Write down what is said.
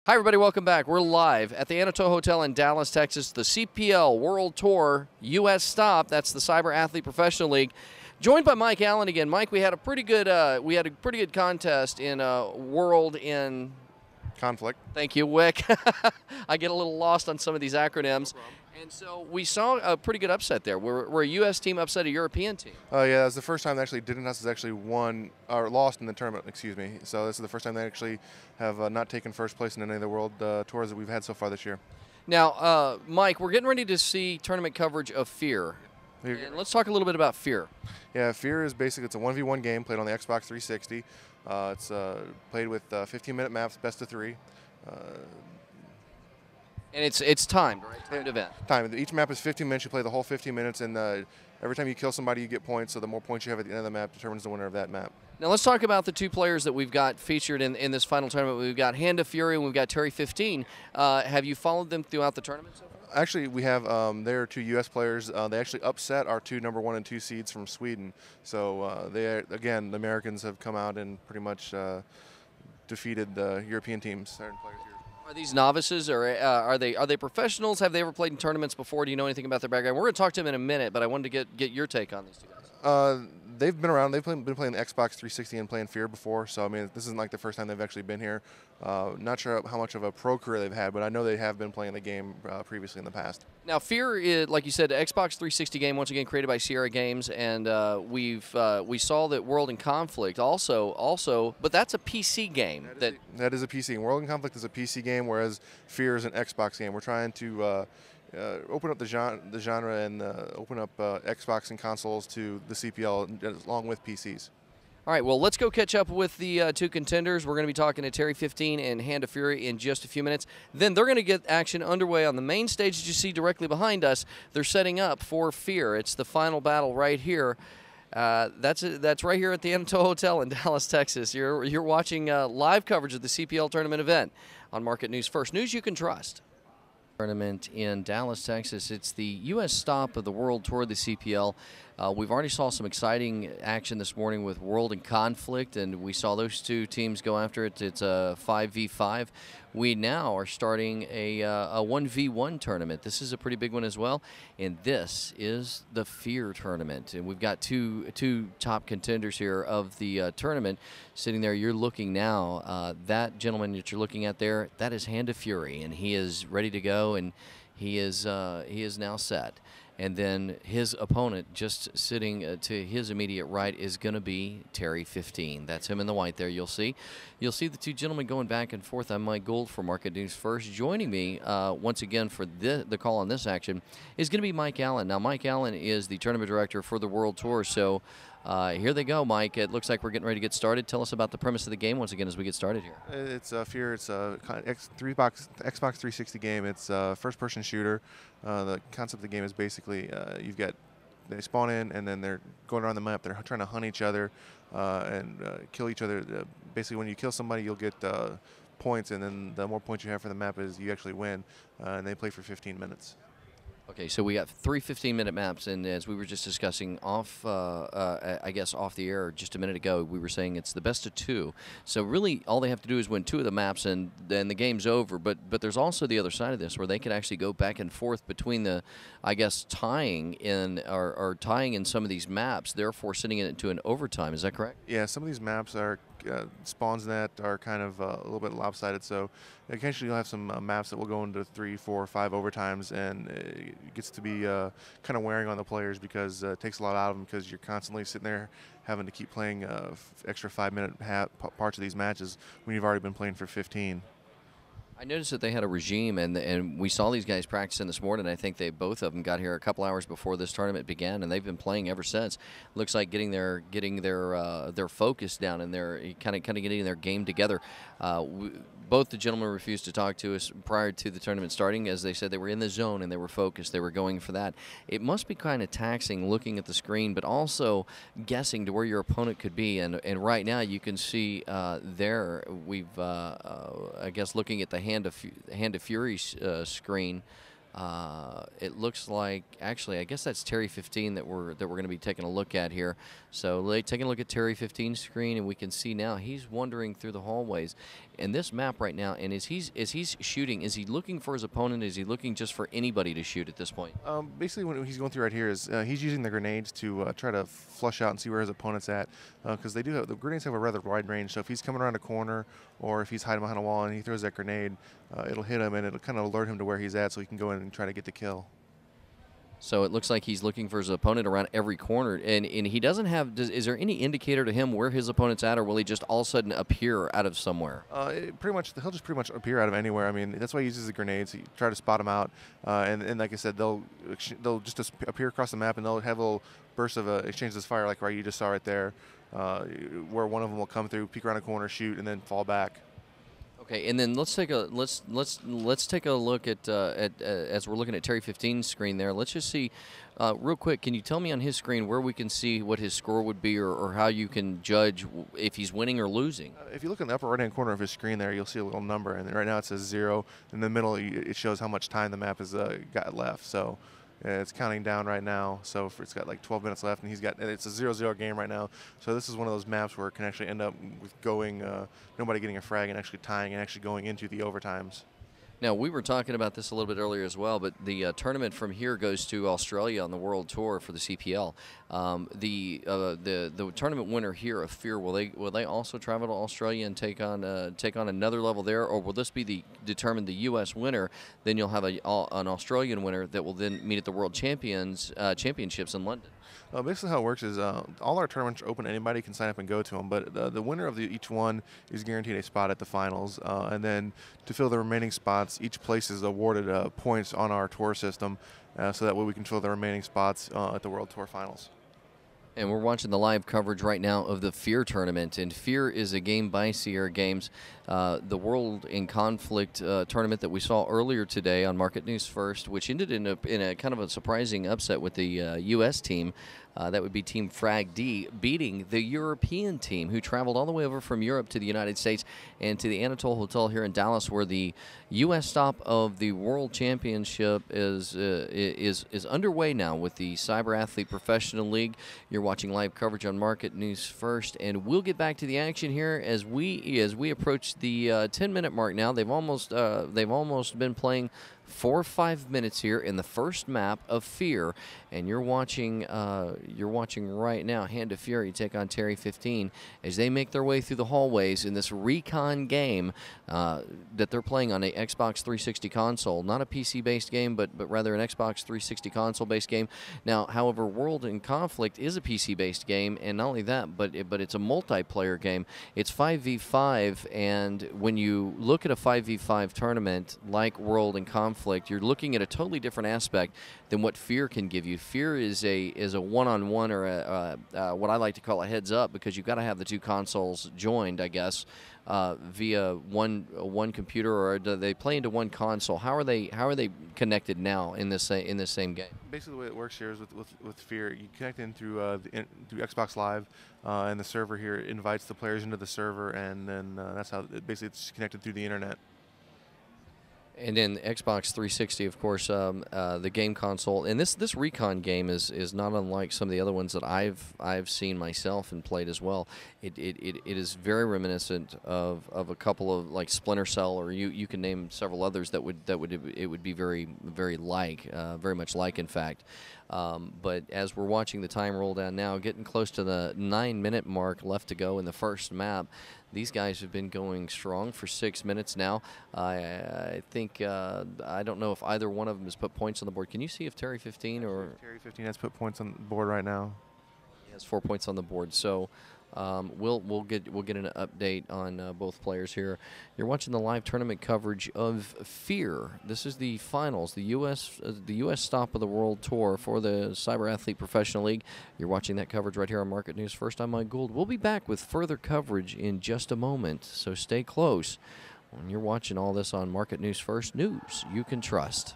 Hi, everybody. Welcome back. We're live at the Anatole Hotel in Dallas, Texas. The CPL World Tour U.S. stop. That's the Cyber Athlete Professional League. Joined by Mike Allen again. Mike, we had a pretty good contest in World in Conflict. Thank you, WIC. I get a little lost on some of these acronyms. And so we saw a pretty good upset there. Where a U.S. team upset a European team. Oh yeah, that's the first time actually Didenhus has actually won or lost in the tournament. Excuse me. So this is the first time they actually have not taken first place in any of the world tours that we've had so far this year. Now, Mike, we're getting ready to see tournament coverage of F.E.A.R. And let's talk a little bit about F.E.A.R. Yeah, F.E.A.R is basically it's a 1v1 game played on the Xbox 360. It's played with 15-minute maps, best of 3. And it's timed, right? Timed event. Timed. Each map is 15 minutes. You play the whole 15 minutes, and every time you kill somebody, you get points. So the more points you have at the end of the map determines the winner of that map. Now let's talk about the two players that we've got featured in this final tournament. We've got F.E.A.R and we've got Terry15. Have you followed them throughout the tournament so far? Actually, we have there are two U.S. players. They actually upset our two number 1 and 2 seeds from Sweden. So the Americans have come out and pretty much defeated the European teams. Certain players here. Are these novices, or are they professionals? Have they ever played in tournaments before? Do you know anything about their background? We're going to talk to them in a minute, but I wanted to get your take on these two guys. They've been around. They've been playing the Xbox 360 and playing F.E.A.R before. So I mean, this isn't like the first time they've actually been here. Not sure how much of a pro career they've had, but I know they have been playing the game previously in the past. Now, F.E.A.R is, like you said, the Xbox 360 game, once again created by Sierra Games, and we saw that World in Conflict also, but that's a PC game. That is a PC game. World in Conflict is a PC game, whereas F.E.A.R is an Xbox game. We're trying to open up the genre and open up Xbox and consoles to the CPL along with PCs. All right, well, let's go catch up with the two contenders. We're going to be talking to Terry15 and F.E.A.R in just a few minutes. Then they're going to get action underway on the main stage that you see directly behind us. They're setting up for F.E.A.R. It's the final battle right here. That's right here at the Anatole Hotel in Dallas, Texas. You're watching live coverage of the CPL tournament event on Market News First. News you can trust. Tournament in Dallas, Texas. It's the U.S. stop of the World Tour, the CPL. We've already saw some exciting action this morning with World in Conflict, and we saw those two teams go after it. It's a 5v5. We now are starting a 1v1 tournament. This is a pretty big one as well, and this is the F.E.A.R tournament. And we've got two top contenders here of the tournament sitting there. You're looking now, that gentleman that you're looking at there, that is F.E.A.R, and he is ready to go, and he is now set. And then his opponent just sitting to his immediate right is going to be Terry15. That's him in the white there. You'll see the two gentlemen going back and forth. I'm Mike Gould for Market News First. Joining me once again for the call on this action is going to be Mike Allen. Now, Mike Allen is the tournament director for the World Tour. So here they go, Mike. It looks like we're getting ready to get started. Tell us about the premise of the game once again as we get started here. It's F.E.A.R. It's a Xbox 360 game. It's a first-person shooter. The concept of the game is basically they spawn in and then they're going around the map. They're trying to hunt each other and kill each other. Basically, when you kill somebody, you'll get points, and then the more points you have for the map is you actually win. And they play for 15 minutes. Okay, so we got 3 15-minute maps, and as we were just discussing off, I guess off the air just a minute ago, we were saying it's the best of 2. So really, all they have to do is win 2 of the maps, and then the game's over. But there's also the other side of this, where they could actually go back and forth between the, I guess, tying in some of these maps, therefore sending it into an overtime. Is that correct? Yeah, some of these maps are spawns that are kind of a little bit lopsided, so occasionally you'll have some maps that will go into 3, 4, 5 overtimes, and it gets to be kind of wearing on the players because it takes a lot out of them because you're constantly sitting there having to keep playing extra 5-minute parts of these matches when you've already been playing for 15. I noticed that they had a regime, and we saw these guys practicing this morning. I think both of them got here a couple hours before this tournament began, and they've been playing ever since. Looks like getting their focus down and their kind of getting their game together. Both the gentlemen refused to talk to us prior to the tournament starting, as they said they were in the zone and they were focused. They were going for that. It must be kind of taxing looking at the screen, but also guessing to where your opponent could be. And right now you can see there I guess looking at the Hand of F.E.A.R screen. It looks like, actually, I guess that's Terry15 that we're going to be taking a look at here. So taking a look at Terry15's screen, and we can see now he's wandering through the hallways. And this map right now, and as he's shooting, is he looking for his opponent? Is he looking just for anybody to shoot at this point? Basically, what he's going through right here is he's using the grenades to try to flush out and see where his opponent's at, because the grenades have a rather wide range. So if he's coming around a corner, or if he's hiding behind a wall and he throws that grenade, it'll hit him and it'll kind of alert him to where he's at, so he can go in and try to get the kill. So it looks like he's looking for his opponent around every corner, and he doesn't have. Is there any indicator to him where his opponent's at, or will he just all of a sudden appear out of somewhere? Pretty much, he'll just pretty much appear out of anywhere. I mean, that's why he uses the grenades. He try to spot him out, and like I said, they'll just appear across the map, and they'll have a little burst of exchange this fire, like you just saw right there, where one of them will come through, peek around a corner, shoot, and then fall back. Okay, and then let's take a look at as we're looking at Terry15's screen there. Let's just see real quick. Can you tell me on his screen where we can see what his score would be, or how you can judge if he's winning or losing? If you look in the upper right-hand corner of his screen there, you'll see a little number, and right now it says 0. In the middle, it shows how much time the map has got left. So it's counting down right now. So it's got like 12 minutes left, and it's a 0-0 game right now. So this is one of those maps where it can actually end up with going nobody getting a frag and actually tying and actually going into the overtimes. Now, we were talking about this a little bit earlier as well, but the tournament from here goes to Australia on the World Tour for the CPL. The tournament winner here of F.E.A.R, will they also travel to Australia and take on another level there, or will this be determine the U.S. winner? Then you'll have an Australian winner that will then meet at the World Championships in London. Basically, how it works is all our tournaments are open. Anybody can sign up and go to them, but the winner of each one is guaranteed a spot at the finals. And then to fill the remaining spots, each place is awarded points on our tour system, so that way we can fill the remaining spots at the World Tour Finals. And we're watching the live coverage right now of the F.E.A.R tournament. And F.E.A.R is a game by Sierra Games. The World in Conflict tournament that we saw earlier today on Market News First, which ended in a kind of a surprising upset with the U.S. team. That would be Team Frag D beating the European team, who traveled all the way over from Europe to the United States and to the Anatole Hotel here in Dallas, where the U.S. stop of the World Championship is underway now with the Cyber Athlete Professional League. You're watching live coverage on Market News First, and we'll get back to the action here as we approach the 10-minute mark now. They've almost been playing 4 or 5 minutes here in the first map of F.E.A.R, and you're watching right now Hand of Fury take on Terry15 as they make their way through the hallways in this recon game that they're playing on a Xbox 360 console, not a PC-based game, but rather an Xbox 360 console-based game. Now, however, World in Conflict is a PC-based game, and not only that, but it's a multiplayer game. It's 5v5, and when you look at a 5v5 tournament like World in Conflict, you're looking at a totally different aspect than what F.E.A.R can give you. F.E.A.R is a one-on-one, or what I like to call a heads-up, because you've got to have the two consoles joined, I guess, via one computer, or do they play into one console? How are they connected now in this same game? Basically, the way it works here is with F.E.A.R, you connect in through through Xbox Live, and the server here invites the players into the server, and then that's how it's connected through the internet. And then Xbox 360, of course, the game console, and this recon game is not unlike some of the other ones that I've seen myself and played as well. It is very reminiscent of a couple of, like, Splinter Cell, or you can name several others that would be very much like, in fact. But as we're watching the time roll down now, getting close to the 9-minute mark left to go in the first map. These guys have been going strong for 6 minutes now. I think I don't know if either one of them has put points on the board. Can you see if Terry15 or Terry15 has put points on the board right now? He has 4 points on the board. So we'll get an update on both players here. You're watching the live tournament coverage of F.E.A.R. This is the finals, the U.S. stop of the World Tour for the Cyber Athlete Professional League. You're watching that coverage right here on Market News First. I'm Mike Gould. We'll be back with further coverage in just a moment, so stay close when you're watching all this on Market News First. News you can trust.